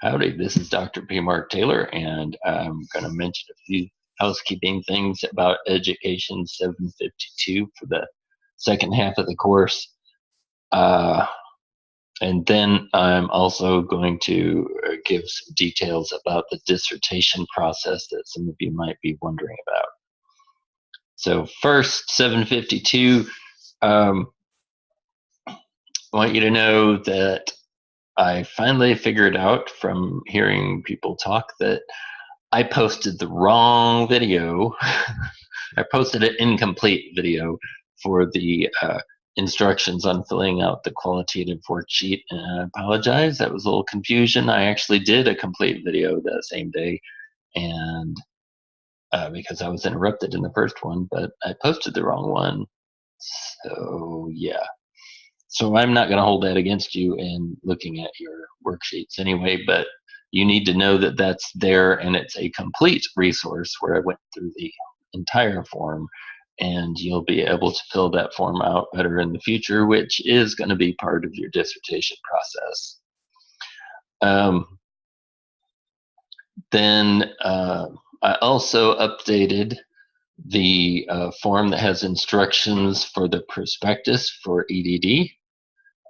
Howdy, this is Dr. P. Mark Taylor, and I'm going to mention a few housekeeping things about Education 752 for the second half of the course. And then I'm also going to give some details about the dissertation process that some of you might be wondering about. So first, 752, I want you to know that I finally figured out from hearing people talk that I posted the wrong video. I posted an incomplete video for the instructions on filling out the qualitative worksheet, and I apologize. That was a little confusion. I actually did a complete video that same day, and because I was interrupted in the first one, but I posted the wrong one. So yeah. So I'm not going to hold that against you in looking at your worksheets anyway, but you need to know that that's there, and it's a complete resource where I went through the entire form, and you'll be able to fill that form out better in the future, which is going to be part of your dissertation process. Then I also updated the form that has instructions for the prospectus for EDD.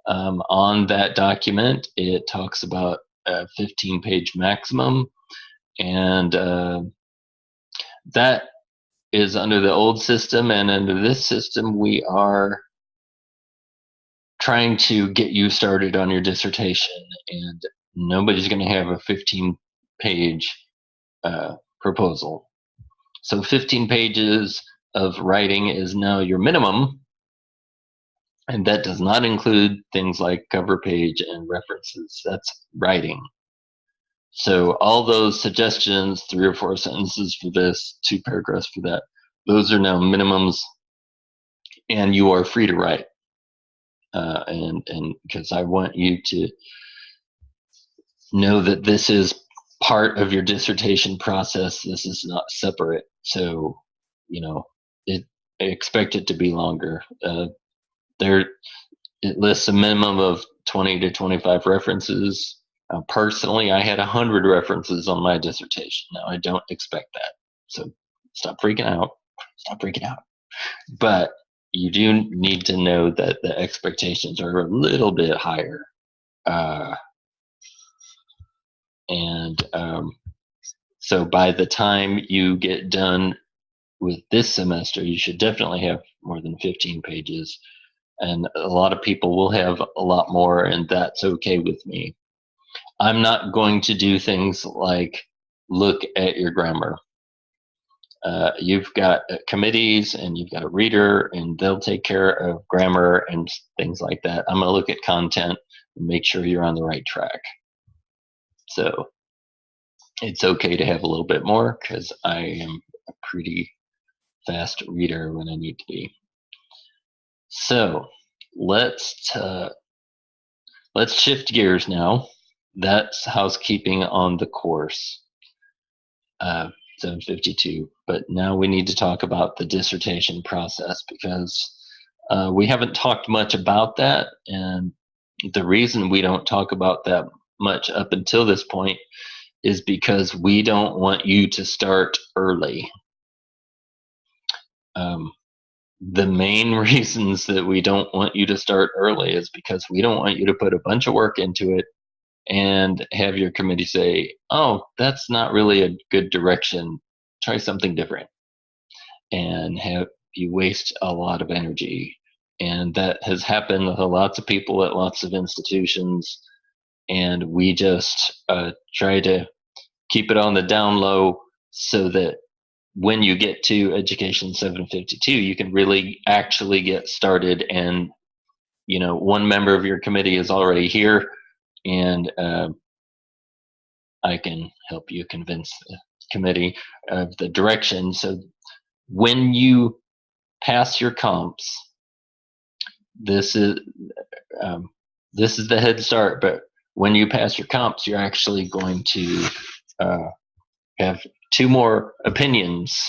On that document, it talks about a 15-page maximum, and that is under the old system, and under this system, we are trying to get you started on your dissertation, and nobody's going to have a 15-page proposal. So 15 pages of writing is now your minimum, and that does not include things like cover page and references. That's writing. So all those suggestions, 3 or 4 sentences for this, 2 paragraphs for that, those are now minimums, and you are free to write. And because I want you to know that this is part of your dissertation process. This is not separate. So, I expect it to be longer. It lists a minimum of 20 to 25 references. Personally, I had 100 references on my dissertation. Now, I don't expect that. So stop freaking out. Stop freaking out. But you do need to know that the expectations are a little bit higher. So by the time you get done with this semester, you should definitely have more than 15 pages. And a lot of people will have a lot more, and that's okay with me. I'm not going to do things like look at your grammar. You've got committees, and you've got a reader, and they'll take care of grammar and things like that. I'm going to look at content and make sure you're on the right track. So it's okay to have a little bit more, because I am a pretty fast reader when I need to be. So let's shift gears now. That's housekeeping on the course, 752. But now we need to talk about the dissertation process, because we haven't talked much about that. And the reason we don't talk about that much up until this point is because we don't want you to start early. The main reasons that we don't want you to start early is because we don't want you to put a bunch of work into it and have your committee say, oh, that's not really a good direction, try something different, and have you waste a lot of energy. And that has happened with lots of people at lots of institutions, and we just try to keep it on the down low so that when you get to Education 752, you can really actually get started. And, one member of your committee is already here, and I can help you convince the committee of the direction. So when you pass your comps, this is the head start, but when you pass your comps, you're actually going to have 2 more opinions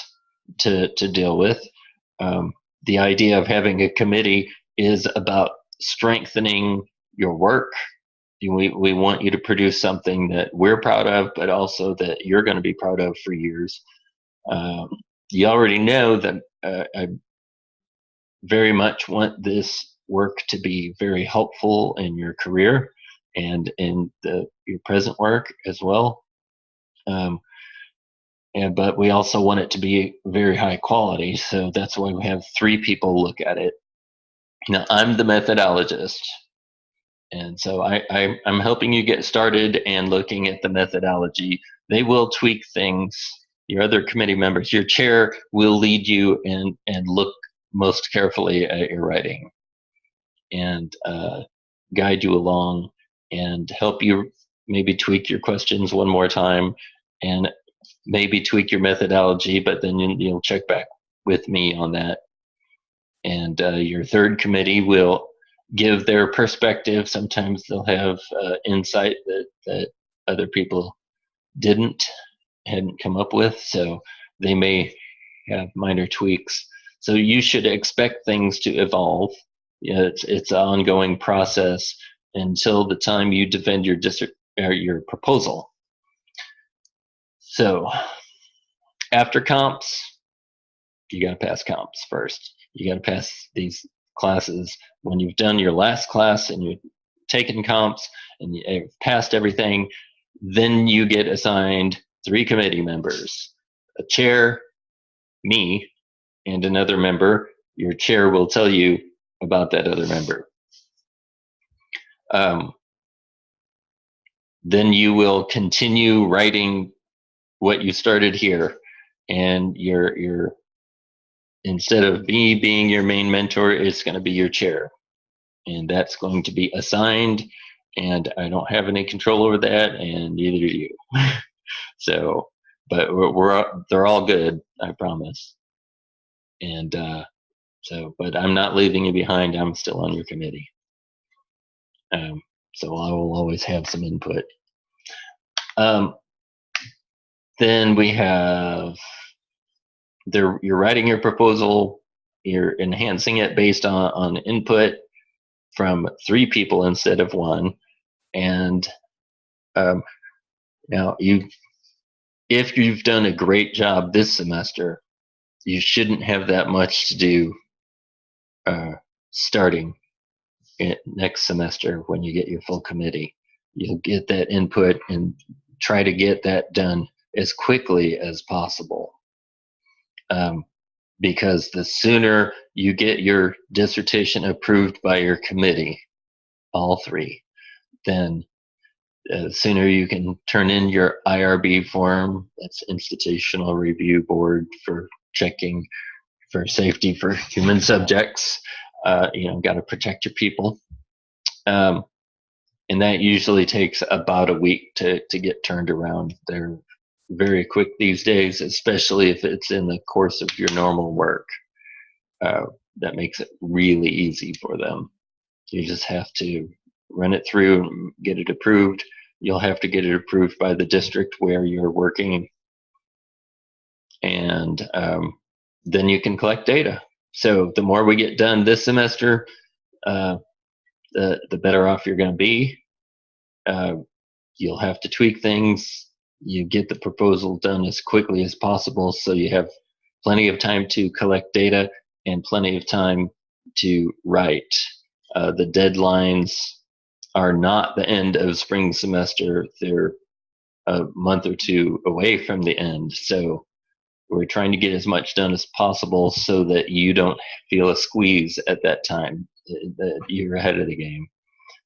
to deal with. The idea of having a committee is about strengthening your work We want you to produce something that we're proud of, but also that you're going to be proud of for years. You already know that I very much want this work to be very helpful in your career and in your present work as well. But we also want it to be very high quality, so that's why we have 3 people look at it. Now, I'm the methodologist, and so I'm helping you get started and looking at the methodology. They will tweak things. Your other committee members, your chair will lead you and look most carefully at your writing and guide you along and help you maybe tweak your questions one more time and maybe tweak your methodology, but then you'll check back with me on that. And your third committee will give their perspective. Sometimes they'll have insight that other people hadn't come up with, so they may have minor tweaks. So you should expect things to evolve. It's an ongoing process until the time you defend your proposal. So after comps, you got to pass comps first. You got to pass these classes. When you've done your last class and you've taken comps and you've passed everything, then you get assigned 3 committee members, a chair, me, and another member. Your chair will tell you about that other member. Then you will continue writing what you started here, and your instead of me being your main mentor, it's going to be your chair, and that's going to be assigned, and I don't have any control over that, and neither do you. So, but they're all good, I promise. And but I'm not leaving you behind. I'm still on your committee. So I will always have some input. Then we have you're writing your proposal, you're enhancing it based on input from 3 people instead of 1. And now if you've done a great job this semester, you shouldn't have that much to do starting next semester when you get your full committee. You'll get that input and try to get that done as quickly as possible. Because the sooner you get your dissertation approved by your committee, all 3, then the sooner you can turn in your IRB form, that's Institutional Review Board for checking for safety for human subjects. Got to protect your people. And that usually takes about a week to get turned around. They're very quick these days, especially if it's in the course of your normal work. That makes it really easy for them. You just have to run it through and get it approved. You'll have to get it approved by the district where you're working. And then you can collect data. So the more we get done this semester, the better off you're going to be. You'll have to tweak things. You get the proposal done as quickly as possible so you have plenty of time to collect data and plenty of time to write. The deadlines are not the end of spring semester. They're a month or 2 away from the end. So we're trying to get as much done as possible so that you don't feel a squeeze at that time, that you're ahead of the game.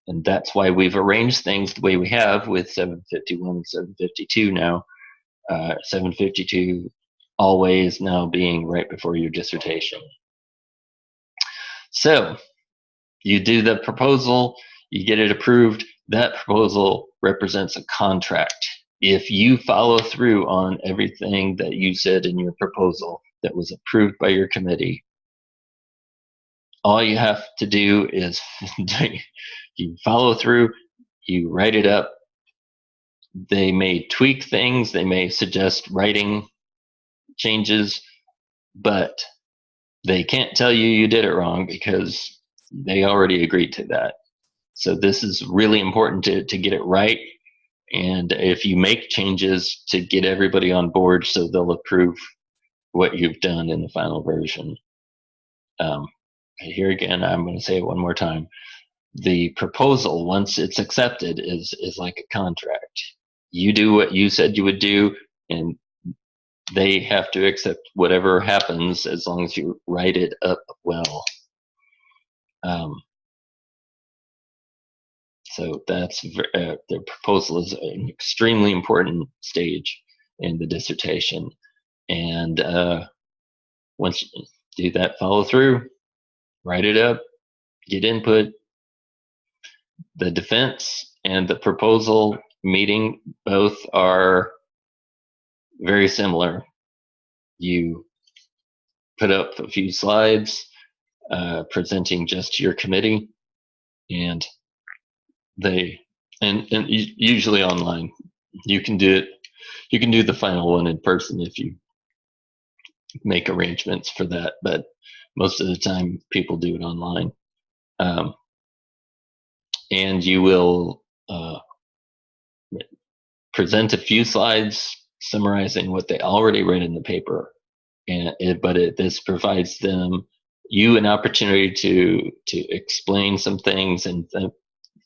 And that's why we've arranged things the way we have with 751 and 752 now. 752 always now being right before your dissertation. So you do the proposal, you get it approved. That proposal represents a contract. If you follow through on everything that you said in your proposal that was approved by your committee, all you have to do is you follow through, you write it up. They may tweak things, they may suggest writing changes, but they can't tell you you did it wrong because they already agreed to that. So this is really important to get it right. And if you make changes, to get everybody on board so they'll approve what you've done in the final version. Here again, I'm going to say it one more time. The proposal, once it's accepted, is like a contract. You do what you said you would do, and they have to accept whatever happens as long as you write it up well. So that's the proposal is an extremely important stage in the dissertation. And once you do that, follow through, write it up, get input. The defense and the proposal meeting both are very similar. You put up a few slides presenting just to your committee, and usually online. You can do it. You can do the final one in person if you make arrangements for that, but most of the time people do it online. And you will present a few slides summarizing what they already read in the paper, this provides you an opportunity to explain some things, and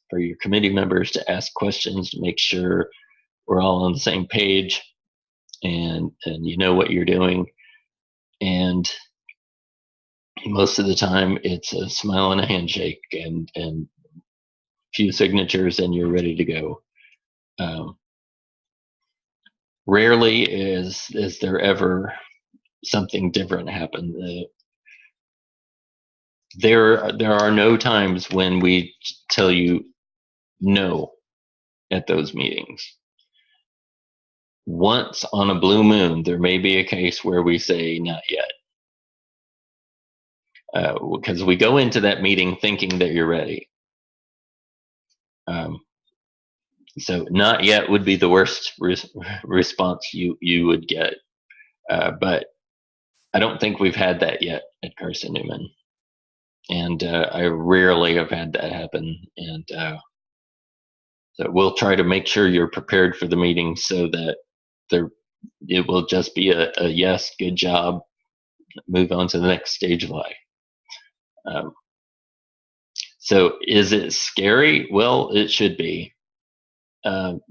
for your committee members to ask questions to make sure we're all on the same page and you know what you're doing. And most of the time it's a smile and a handshake and a few signatures and you're ready to go. Rarely is there ever something different happen. There are no times when we tell you no at those meetings. Once on a blue moon, there may be a case where we say not yet. Because we go into that meeting thinking that you're ready. So not yet would be the worst response you would get. But I don't think we've had that yet at Carson Newman. And I rarely have had that happen. And so we'll try to make sure you're prepared for the meeting so that it will just be a yes, good job, move on to the next stage of life. So is it scary? Well, it should be,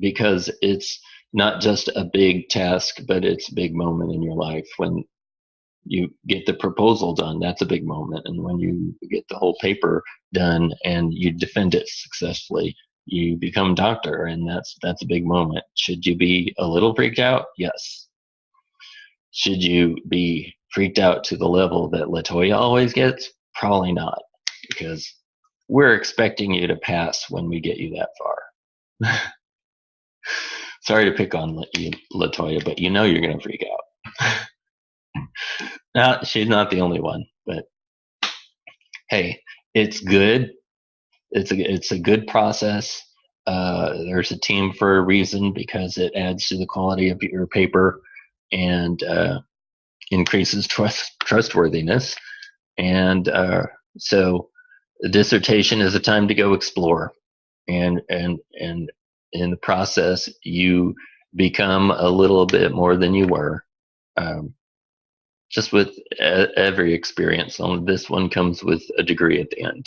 because it's not just a big task, but it's a big moment in your life. When you get the proposal done, that's a big moment. And when you get the whole paper done and you defend it successfully, you become doctor, and that's a big moment. Should you be a little freaked out? Yes. Should you be freaked out to the level that LaToya always gets? Probably not, because we're expecting you to pass when we get you that far. Sorry to pick on you, LaToya, but you know you're going to freak out. Now, she's not the only one, but hey, it's good. It's a good process. There's a team for a reason, because it adds to the quality of your paper and increases trustworthiness. And so the dissertation is a time to go explore, and in the process you become a little bit more than you were, just with every experience. Only this one comes with a degree at the end.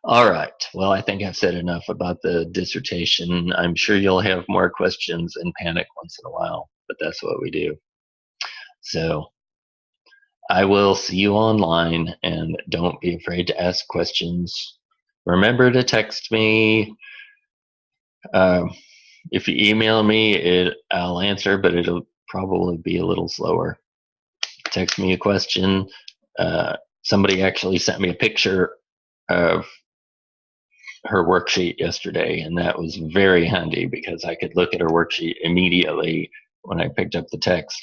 All right, well, I think I've said enough about the dissertation. I'm sure you'll have more questions and panic once in a while, but that's what we do. So I will see you online, and don't be afraid to ask questions. Remember to text me. If you email me, I'll answer, but it'll probably be a little slower. Text me a question. Somebody actually sent me a picture of her worksheet yesterday, and that was very handy, because I could look at her worksheet immediately when I picked up the text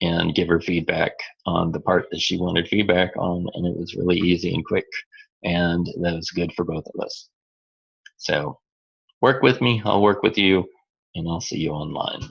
and give her feedback on the part that she wanted feedback on, and it was really easy and quick, and that was good for both of us. So work with me, I'll work with you, and I'll see you online.